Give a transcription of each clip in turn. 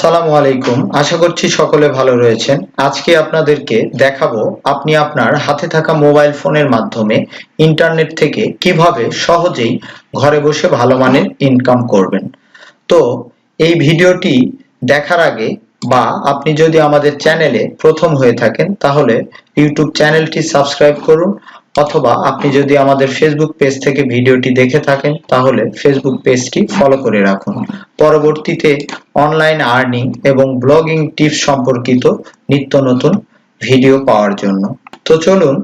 আসসালামু আলাইকুম। আশা করছি সকলে ভালো রয়েছেন। আজকে আপনাদেরকে দেখাবো আপনি আপনার হাতে থাকা মোবাইল ফোনের মাধ্যমে ইন্টারনেট থেকে কিভাবে সহজেই ঘরে বসে ভালো মানের ইনকাম করবেন। তো এই ভিডিওটি দেখার আগে বা আপনি যদি আমাদের চ্যানেলে প্রথম হয়ে থাকেন তাহলে ইউটিউব চ্যানেলটি সাবস্ক্রাইব করুন, অথবা আপনি যদি আমাদের ফেসবুক পেজ থেকে ভিডিওটি দেখে থাকেন তাহলে ফেসবুক পেজটি ফলো করে রাখুন পরবর্তীতে অনলাইন আর্নিং এবং ব্লগিং টিপস সম্পর্কিত নিত্য নতুন ভিডিও পাওয়ার জন্য। তো চলুন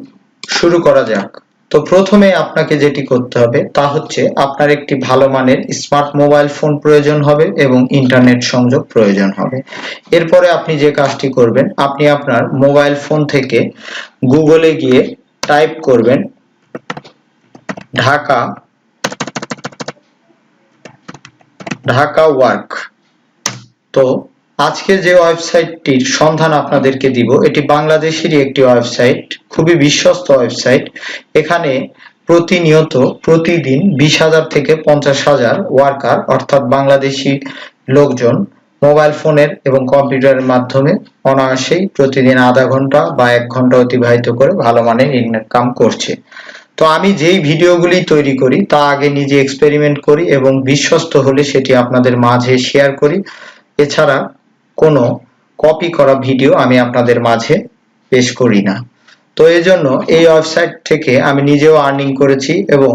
শুরু করা যাক। তো প্রথমে আপনাকে যেটি করতে হবে তা হচ্ছে আপনার একটি ভালো মানের স্মার্ট মোবাইল ফোন প্রয়োজন হবে এবং ইন্টারনেট সংযোগ প্রয়োজন হবে। এরপরে আপনি যে কাজটি করবেন, আপনি আপনার মোবাইল ফোন থেকে গুগলে গিয়ে টাইপ করবেন ঢাকা ওয়ার্ক। তো আজকে যে ওয়েবসাইটটির সন্ধান আপনাদেরকে দিব এটি বাংলাদেশেরই একটি ওয়েবসাইট, খুবই বিশ্বস্ত ওয়েবসাইট। এখানে প্রতিনিয়ত প্রতিদিন 20,000 থেকে 50,000 ওয়ার্কার অর্থাৎ বাংলাদেশি লোকজন মোবাইল ফোনের এবং কম্পিউটারের মাধ্যমে অনায়াসেই প্রতিদিন আধা ঘন্টা বা 1 ঘন্টা অতিবাহিত করে ভালো মানের ইনকাম করছে। তো আমি যেই ভিডিওগুলি তৈরি করি তা আগে নিজে এক্সপেরিমেন্ট করি এবং বিশ্বস্ত হলে সেটি আপনাদের মাঝে শেয়ার করি। এছাড়া কোনো কপি করা ভিডিও আমি আপনাদের মাঝে পেশ করি না। তো এজন্য এই ওয়েবসাইট থেকে আমি নিজেও আর্নিং করেছি এবং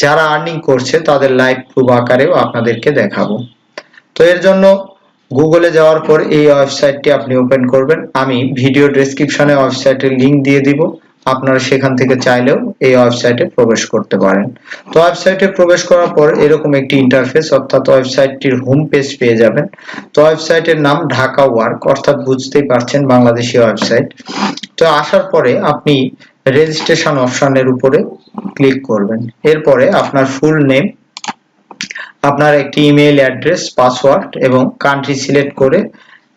যারা আর্নিং করছে তাদের লাইভ প্রুফ আকারেও আপনাদেরকে দেখাবো। তো এর জন্য গুগলে যাওয়ার পর এই ওয়েবসাইটটি আপনি ওপেন করবেন। আমি ভিডিও ডেসক্রিপশনে ওয়েবসাইটের লিংক দিয়ে দিব, আপনারা সেখান থেকে চাইলেও এই ওয়েবসাইটে প্রবেশ করতে পারেন। তো ওয়েবসাইটে প্রবেশ করার পর এরকম একটি ইন্টারফেস অর্থাৎ ওয়েবসাইটটির হোম পেজ পেয়ে যাবেন। তো ওয়েবসাইটের নাম ঢাকা ওয়ার্ক, অর্থাৎ বুঝতেই পারছেন বাংলাদেশি ওয়েবসাইট। তো আসার পরে আপনি রেজিস্ট্রেশন অপশনের উপরে ক্লিক করবেন। এরপরে আপনার ফুল নেম, আপনার একটি ইমেইল অ্যাড্রেস, পাসওয়ার্ড এবং কান্ট্রি সিলেক্ট করে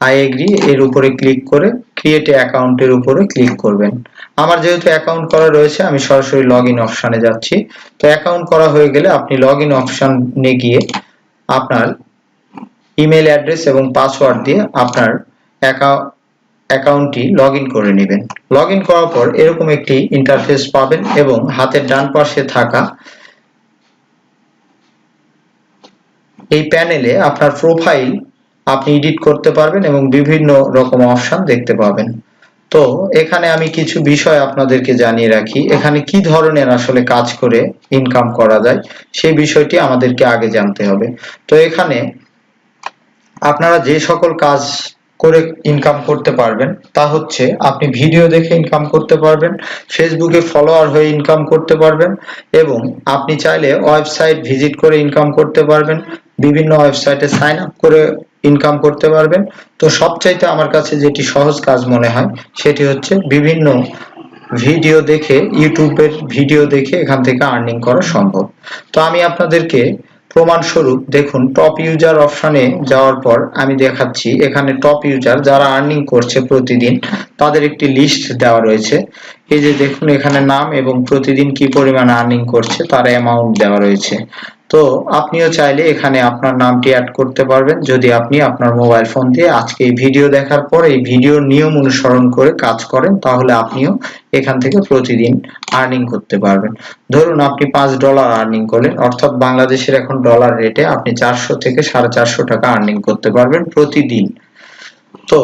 আই এগ্রি এর উপরে ক্লিক করে ক্রিয়েট অ্যাকাউন্টের উপরে ক্লিক করবেন। আমার যেহেতু অ্যাকাউন্ট করা রয়েছে আমি সরাসরি লগইন অপশনে যাচ্ছি। তো অ্যাকাউন্ট করা হয়ে গেলে আপনি লগইন অপশনে গিয়ে আপনার ইমেইল অ্যাড্রেস এবং পাসওয়ার্ড দিয়ে আপনার অ্যাকাউন্টটি লগইন করে নেবেন। লগইন করার পর এরকম একটি ইন্টারফেস পাবেন এবং হাতের ডান পাশে থাকা এই প্যানেলে আপনার প্রোফাইল আপনি এডিট করতে পারবেন এবং বিভিন্ন রকম অপশন দেখতে পাবেন। তো এখানে আমি কিছু বিষয় আপনাদেরকে জানিয়ে রাখি, এখানে কি ধরনের আসলে কাজ করে ইনকাম করা যায় সেই বিষয়টি আমাদেরকে আগে জানতে হবে। তো এখানে আপনারা যে সকল কাজ করে ইনকাম করতে পারবেন তা হচ্ছে আপনি ভিডিও দেখে ইনকাম করতে পারবেন, ফেসবুকে ফলোয়ার হয়ে ইনকাম করতে পারবেন এবং আপনি চাইলে ওয়েবসাইট ভিজিট করে ইনকাম করতে পারবেন, বিভিন্ন ওয়েবসাইটে সাইন আপ করে ইনকাম করতে পারবেন। তো সবচাইতে আমার কাছে যেটি সহজ কাজ মনে হয় সেটি হচ্ছে বিভিন্ন ভিডিও দেখে, ইউটিউবের ভিডিও দেখে এখান থেকে আর্নিং করা সম্ভব। তো আমি আপনাদেরকে প্রমাণস্বরূপ দেখুন টপ ইউজার অপশনে যাওয়ার পর আমি দেখাচ্ছি এখানে টপ ইউজার যারা আর্নিং করছে প্রতিদিন তাদের একটি লিস্ট দেওয়া রয়েছে। এই যে দেখুন এখানে নাম এবং প্রতিদিন কি পরিমাণ আর্নিং করছে তার অ্যামাউন্ট দেওয়া রয়েছে। তো আপনিও চাইলে এখানে আপনার নামটি অ্যাড করতে পারবেন যদি আপনি আপনার মোবাইল ফোন দিয়ে আজকে এই ভিডিও দেখার পর এই ভিডিওর নিয়ম অনুসরণ করে কাজ করেন, তাহলে আপনিও এখান থেকে প্রতিদিন আর্নিং করতে পারবেন। ধরুন আপনি $5 আর্নিং করলেন, অর্থাৎ বাংলাদেশের এখন ডলার রেটে আপনি 400 থেকে 450 টাকা আর্নিং করতে পারবেন প্রতিদিন। তো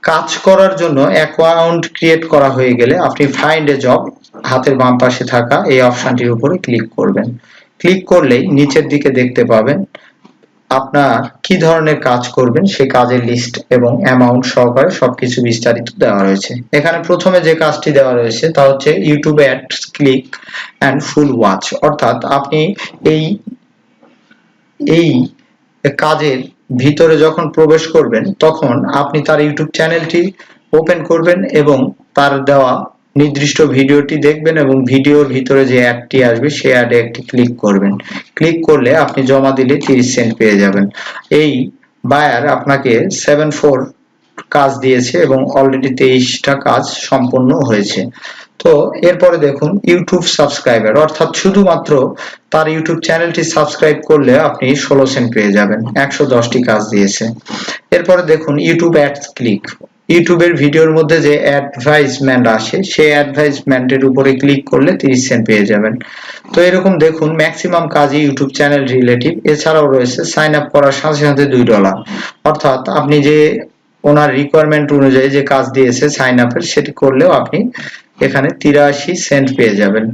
কাজ করার জন্য অ্যাকাউন্ট ক্রিয়েট করা হয়ে গেলে আপনি ফাইন্ড এ জব হাতের বাম পাশে থাকা এই অপশনটির উপরে ক্লিক করবেন। ক্লিক করলেই নিচের দিকে দেখতে পাবেন আপনার কি ধরনের কাজ করবেন সেই কাজের লিস্ট এবং অ্যামাউন্ট সহকারে সবকিছু বিস্তারিত দেওয়া রয়েছে। এখানে প্রথমে যে কাজটি দেওয়া রয়েছে তা হচ্ছে ইউটিউবে ads click and full watch, অর্থাৎ আপনি এই কাজের ভিতরে যখন প্রবেশ করবেন তখন আপনি তার ইউটিউব চ্যানেলটি ওপেন করবেন এবং তার দেওয়া নির্দিষ্ট ভিডিওটি দেখবেন এবং ভিডিওর ভিতরে যে অ্যাডটি আসবে সেই অ্যাডে একটি ক্লিক করবেন। ক্লিক করলে আপনি জমা দিলে 30 সেন্ট পেয়ে যাবেন। এই বায়ার আপনাকে কাজ দিয়েছে এবং অলরেডি 23টা কাজ সম্পন্ন হয়েছে। তো এরপরে দেখুন ইউটিউব সাবস্ক্রাইবার, অর্থাৎ শুধুমাত্র তার ইউটিউব চ্যানেলটি সাবস্ক্রাইব করলে আপনি 16 সেন্ট পেয়ে যাবেন, 110টি কাজ দিয়েছে। এরপরে দেখুন ইউটিউব অ্যাডস ক্লিক, ইউটিউবের ভিডিওর মধ্যে যে অ্যাডভাইসমেন্ট আসে সেই অ্যাডভাইসমেন্টের উপরে ক্লিক করলে 30 সেন্ট পেয়ে যাবেন। তো এরকম দেখুন ম্যাক্সিমাম কাজই ইউটিউব চ্যানেল রিলেটিভ। এছাড়াও রয়েছে সাইন আপ করার সাথে সাথে $2, অর্থাৎ আপনি যে ওনার রিকোয়ারমেন্ট অনুযায়ী যে কাজ দিয়েছে সাইন আপের, সেটি করলেও আপনি এখানে 83 সেন্ট পেয়ে যাবেন।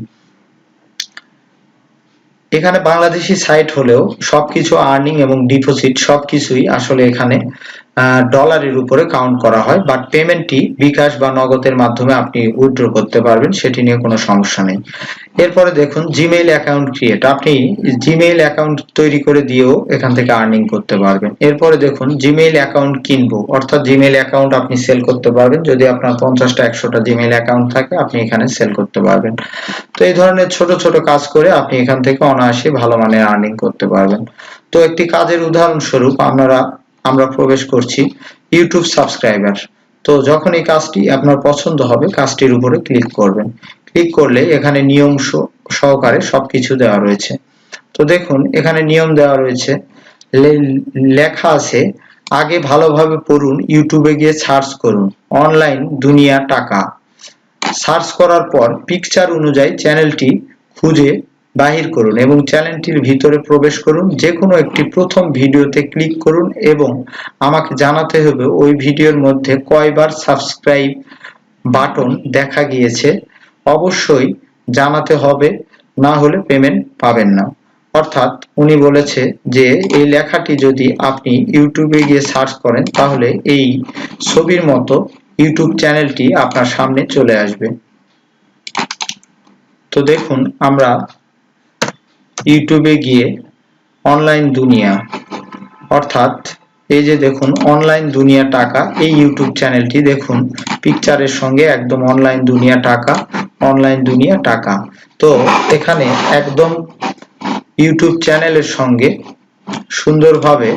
এখানে বাংলাদেশি সাইট হলেও সবকিছু আর্নিং এবং ডিপোজিট সবকিছুই আসলে এখানে ডলারের উপরে কাউন্ট করা হয়, বাট পেমেন্টটি বিকাশ বা নগদের মাধ্যমে আপনি উইথড্র করতে পারবেন, সেটি নিয়ে কোনো সমস্যা নেই। এরপরে দেখুন জিমেইল অ্যাকাউন্ট ক্রিয়েট, আপনি জিমেইল অ্যাকাউন্ট তৈরি করে দিয়েও এখান থেকে আর্নিং করতে পারবেন। এরপরে দেখুন জিমেইল অ্যাকাউন্ট কিনবো, অর্থাৎ জিমেইল অ্যাকাউন্ট আপনি সেল করতে পারবেন, যদি আপনার 50টা 100টা জিমেইল অ্যাকাউন্ট থাকে আপনি এখানে সেল করতে পারবেন। তো এই ধরনের ছোট ছোট কাজ করে আপনি এখান থেকে অনায়াসে ভালো মানের আর্নিং করতে পারবেন। তো একটি কাজের উদাহরণস্বরূপ আমরা প্রবেশ করছি ইউটিউব সাবস্ক্রাইবার। তো যখন এই কাজটি আপনার পছন্দ হবে কাজটির উপরে ক্লিক করবেন, ক্লিক করলে এখানে নিয়ম সহকারে সবকিছু দেওয়া রয়েছে। তো দেখুন এখানে নিয়ম দেওয়া রয়েছে, লেখা আছে আগে ভালোভাবে পড়ুন, ইউটিউবে গিয়ে সার্চ করুন অনলাইন দুনিয়া টাকা, সার্চ করার পর পিকচার অনুযায়ী চ্যানেলটি খুঁজে বাহির করুন এবং চ্যানেলটির ভিতরে প্রবেশ করুন, যে কোনো একটি প্রথম ভিডিওতে ক্লিক করুন এবং আমাকে জানাতে হবে ওই ভিডিওর মধ্যে কয়বার সাবস্ক্রাইব বাটন দেখা গিয়েছে, অবশ্যই জানাতে হবে, না হলে পেমেন্ট পাবেন না। অর্থাৎ উনি বলেছে যে এই লেখাটি যদি আপনি ইউটিউবে গিয়ে সার্চ করেন তাহলে এই ছবির মতো ইউটিউব চ্যানেলটি আপনার সামনে চলে আসবে। তো দেখুন আমরা ইউটিউবে গিয়ে অনলাইন দুনিয়া, অর্থাৎ এই যে দেখুন অনলাইন দুনিয়া টাকা, এই ইউটিউব চ্যানেলটি দেখুন পিকচারের সঙ্গে একদম অনলাইন দুনিয়া টাকা, অনলাইন দুনিয়া টাকা। তো এখানে একদম ইউটিউব চ্যানেলের সঙ্গে সুন্দরভাবে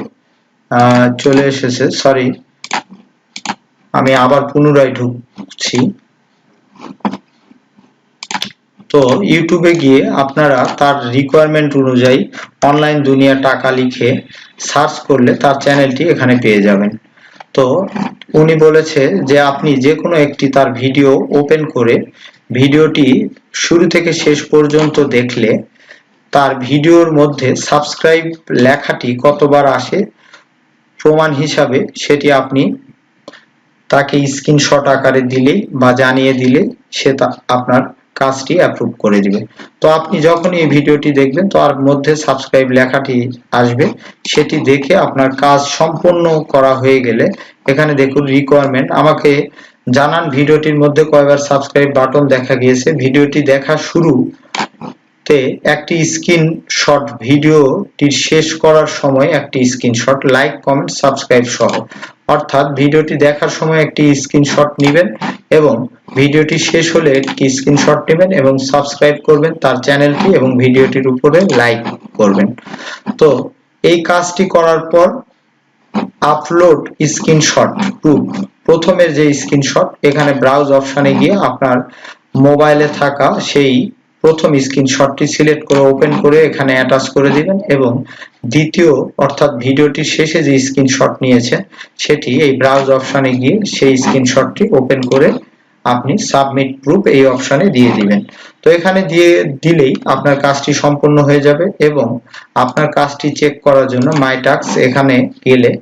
চলে এসেছে। সরি, আমি আবার পুনরায় ঢুকছি। তো ইউটিউবে গিয়ে আপনারা তার রিকোয়ারমেন্ট অনুযায়ী অনলাইন দুনিয়া টাকা লিখে সার্চ করলে তার চ্যানেলটি এখানে পেয়ে যাবেন। তো উনি বলেছে যে আপনি যে কোনো একটি তার ভিডিও ওপেন করে ভিডিওটি শুরু থেকে শেষ পর্যন্ত দেখলে তার ভিডিওর মধ্যে সাবস্ক্রাইব লেখাটি কতবার আসে প্রমাণ হিসাবে সেটি আপনি তাকে স্ক্রিনশট আকারে দিলেই বা জানিয়ে দিলে সে আপনার কাজটি অ্যাপ্রুভ করে দিবে। তো আপনি যখন এই ভিডিওটি দেখবেন তার মধ্যে সাবস্ক্রাইব লেখাটি আসবে, সেটি দেখে আপনার কাজ সম্পূর্ণ করা হয়ে গেলে এখানে দেখুন রিকোয়ারমেন্ট, আমাকে জানান ভিডিওটির মধ্যে কয়বার সাবস্ক্রাইব বাটন দেখা গিয়েছে। ভিডিওটি দেখা শুরুতে একটি স্ক্রিনশট, ভিডিওটি শেষ করার সময় একটি স্ক্রিনশট, লাইক কমেন্ট সাবস্ক্রাইব সহ, অর্থাৎ ভিডিওটি দেখার সময় একটি স্ক্রিনশট নেবেন এবং ভিডিওটি শেষ হলে একটি স্ক্রিনশট নেবেন এবং সাবস্ক্রাইব করবেন তার চ্যানেলটি এবং ভিডিওটির উপরে লাইক করবেন। তো এই কাজটি করার পর আপলোড স্ক্রিনশট প্রুফ, প্রথমের যে স্ক্রিনশট, এখানে ব্রাউজ অপশনে গিয়ে আপনার মোবাইলে থাকা সেই প্রথম স্ক্রিনশটটি সিলেক্ট করে ওপেন করে এখানে অ্যাটাচ করে দিবেন এবং দ্বিতীয় অর্থাৎ ভিডিওটির শেষে যে স্ক্রিনশট নিয়েছেন সেটি এই ব্রাউজ অপশনে গিয়ে সেই স্ক্রিনশটটি ওপেন করে আপনি সাবমিট প্রুফ এই অপশনে দিয়ে দিবেন। তো এখানে দিয়ে দিলেই আপনার কাজটি সম্পূর্ণ হয়ে যাবে এবং আপনার কাজটি চেক করার জন্য মাই টাস্ক এখানে গেলে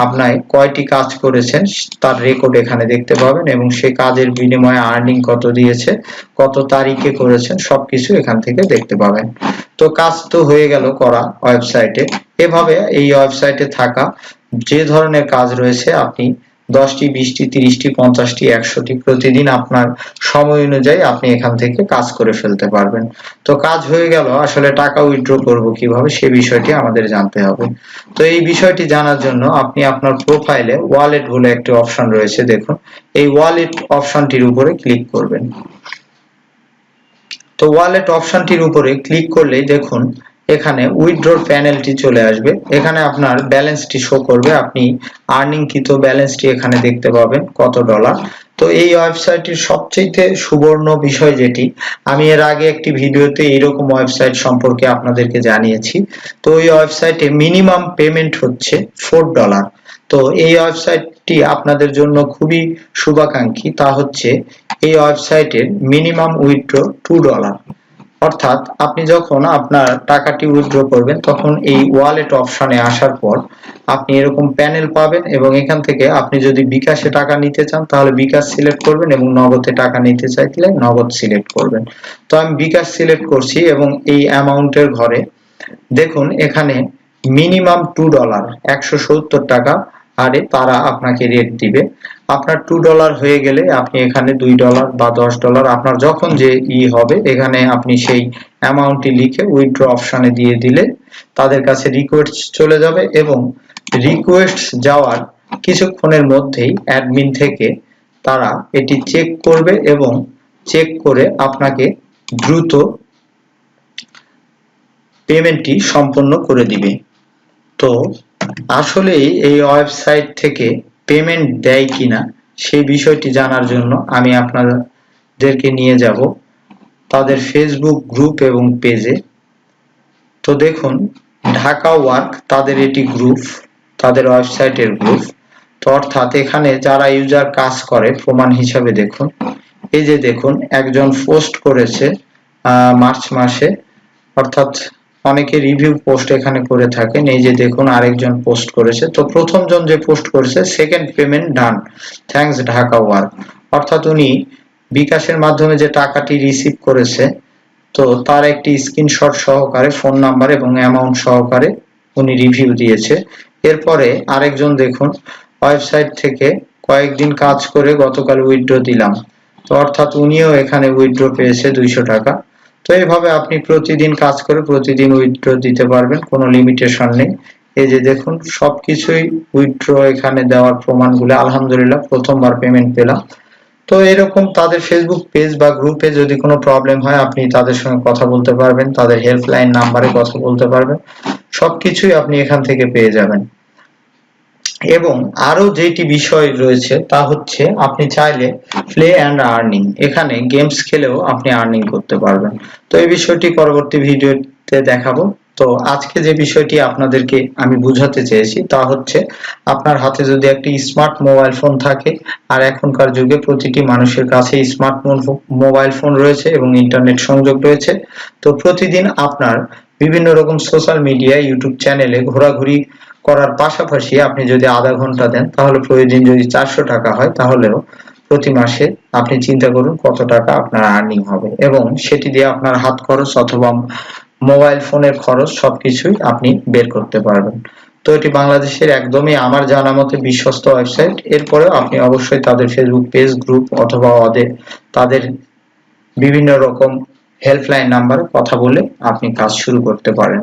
আপনার কয়টি কাজ করেছেন তার রেকর্ড এখানে দেখতে পাবেন এবং সেই কাজের বিনিময়ে আর্নিং কত দিয়েছে, কত তারিখে করেছেন, সবকিছু এখান থেকে দেখতে পাবেন। তো কাজ তো হয়ে গেল করা ওয়েবসাইটে। এভাবে এই ওয়েবসাইটে থাকা যে ধরনের কাজ রয়েছে আপনি 10টি 20টি 30টি 50টি 100টি প্রতিদিন আপনার সময় অনুযায়ী আপনি এখান থেকে কাজ করে ফেলতে পারবেন। তো কাজ হয়ে গেল, আসলে টাকা উইথড্র করব কিভাবে সে বিষয়টি আমাদের জানতে হবে। তো এই বিষয়টি জানার জন্য আপনি আপনার প্রোফাইলে ওয়ালেট বলে একটি অপশন রয়েছে, দেখুন এই ওয়ালেট অপশনটির উপরে ক্লিক করবেন। তো ওয়ালেট অপশনটির উপরে ক্লিক করলেই দেখুন এখানে উইথড্রর প্যানেলটি চলে আসবে। এখানে আপনার ব্যালেন্সটি শো করবে, আপনি আর্নিং কৃত ব্যালেন্সটি এখানে দেখতে পাবেন কত ডলার। তো এই ওয়েবসাইটটির সবচেয়ে সুবর্ণ বিষয় যেটি, আমি এর আগে একটি ভিডিওতে এইরকম ওয়েবসাইট সম্পর্কে আপনাদেরকে জানিয়েছি। তো এই ওয়েবসাইটে মিনিমাম পেমেন্ট হচ্ছে $4। তো এই ওয়েবসাইটটি আপনাদের জন্য খুবই শুভাকাঙ্ক্ষী, তা হচ্ছে এই ওয়েবসাইটের মিনিমাম উইথড্র $2। অর্থাৎ আপনি যখন আপনার টাকাটি উইথড্র করবেন তখন এই ওয়ালেট অপশনে আসার পর আপনি এরকম প্যানেল পাবেন, এবং এখান থেকে আপনি যদি বিকাশে টাকা নিতে চান তাহলে বিকাশ সিলেক্ট করবেন, এবং নগদে টাকা নিতে চাইলে নগদ সিলেক্ট করবেন। তো আমি বিকাশ সিলেক্ট করছি এবং এই অ্যামাউন্টের ঘরে দেখুন এখানে মিনিমাম $2 170 টাকা হারে তারা আপনাকে রেট দিবে। আপনার $2 হয়ে গেলে আপনি এখানে $2 বা $10 আপনার যখন যে হবে এখানে আপনি সেই অ্যামাউন্টটি লিখে উইথড্র অপশনে দিয়ে দিলে তাদের কাছে রিকোয়েস্ট চলে যাবে, এবং রিকোয়েস্ট যাওয়ার কিছুক্ষণের মধ্যেই অ্যাডমিন থেকে তারা এটি চেক করবে এবং চেক করে আপনাকে দ্রুত পেমেন্টটি সম্পন্ন করে দিবে। তো আসলেই এই ওয়েবসাইট থেকে পেমেন্ট দেয় কিনা সেই বিষয়টি জানার জন্য আমি আপনাদেরকে নিয়ে যাব তাদের ফেসবুক গ্রুপ এবং পেজে। তো দেখুন ঢাকা ওয়ার্ক তাদের এটি গ্রুপ, তাদের ওয়েবসাইটের গ্রুপ। তো অর্থাৎ এখানে যারা ইউজার কাজ করে প্রমাণ হিসাবে দেখুন, এই যে দেখুন একজন পোস্ট করেছে মার্চ মাসে, অর্থাৎ অনেকে রিভিউ পোস্ট এখানে করে থাকেন। এই যে দেখুন আরেকজন পোস্ট করেছে, তো প্রথমজন যে পোস্ট করেছে সেকেন্ড পেমেন্ট ডান, থ্যাঙ্কস ঢাকা ওয়ার্ক, অর্থাৎ উনি বিকাশের মাধ্যমে যে টাকাটি রিসিভ করেছে তো তার একটি স্ক্রিনশট সহকারে ফোন নাম্বার এবং অ্যামাউন্ট সহকারে উনি রিভিউ দিয়েছে। এরপরে আরেকজন দেখুন ওয়েবসাইট থেকে কয়েকদিন কাজ করে গতকাল উইথড্র দিলাম, তো অর্থাৎ উনিও এখানে উইথড্র পেয়েছে 200 টাকা। তো এইভাবে আপনি প্রতিদিন কাজ করে প্রতিদিন উইথড্র দিতে পারবেন, কোনো লিমিটেশন নেই। এই যে দেখুন সবকিছুই উইথড্র এখানে দেওয়ার প্রমাণগুলো, আলহামদুলিল্লাহ প্রথমবার পেমেন্ট পেলাম। তো এরকম তাদের ফেসবুক পেজ বা গ্রুপে যদি কোনো প্রবলেম হয় আপনি তাদের সঙ্গে কথা বলতে পারবেন, তাদের হেল্পলাইন নাম্বারে কথা বলতে পারবেন, সবকিছুই আপনি এখান থেকে পেয়ে যাবেন। এবং আরো যেটি বিষয় রয়েছে তা হচ্ছে আপনি চাইলে প্লে অ্যান্ড আর্নিং, এখানে গেমস খেলেও আপনি আর্নিং করতে পারবেন। তো এই বিষয়টি পরবর্তী ভিডিওতে দেখাবো। তো আজকে যে বিষয়টি আপনাদেরকে আমি বুঝাতে চেয়েছি তা হচ্ছে আপনার হাতে যদি একটি স্মার্ট মোবাইল ফোন থাকে, আর এখনকার যুগে প্রতিটি মানুষের কাছে স্মার্ট মোবাইল ফোন রয়েছে এবং ইন্টারনেট সংযোগ রয়েছে, তো প্রতিদিন আপনার বিভিন্ন রকম সোশ্যাল মিডিয়া ইউটিউব চ্যানেলে ঘোরাঘুরি করার পাশাপাশি আপনি যদি আধা ঘন্টা দেন তাহলে প্রতিদিন যদি 400 টাকা হয় তাহলেও প্রতি মাসে আপনি চিন্তা করুন কত টাকা আপনার আর্নিং হবে, এবং সেটি দিয়ে আপনার হাত খরচ অথবা মোবাইল ফোনের খরচ সবকিছুই আপনি বের করতে পারবেন। তো এটি বাংলাদেশের একদমই আমার জানা মতে বিশ্বস্ত ওয়েবসাইট। এরপরেও আপনি অবশ্যই তাদের ফেসবুক পেজ গ্রুপ অথবা তাদের বিভিন্ন রকম হেল্পলাইন নাম্বারে কথা বলে আপনি কাজ শুরু করতে পারেন।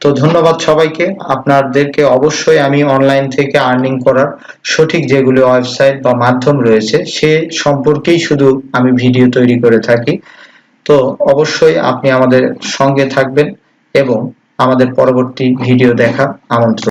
তো ধন্যবাদ সবাইকে। আপনাদেরকে অবশ্যই আমি অনলাইন থেকে আর্নিং করার সঠিক যেগুলো ওয়েবসাইট বা মাধ্যম রয়েছে সে সম্পর্কেই শুধু আমি ভিডিও তৈরি করে থাকি। তো অবশ্যই আপনি আমাদের সঙ্গে থাকবেন এবং আমাদের পরবর্তী ভিডিও দেখার আমন্ত্রণ।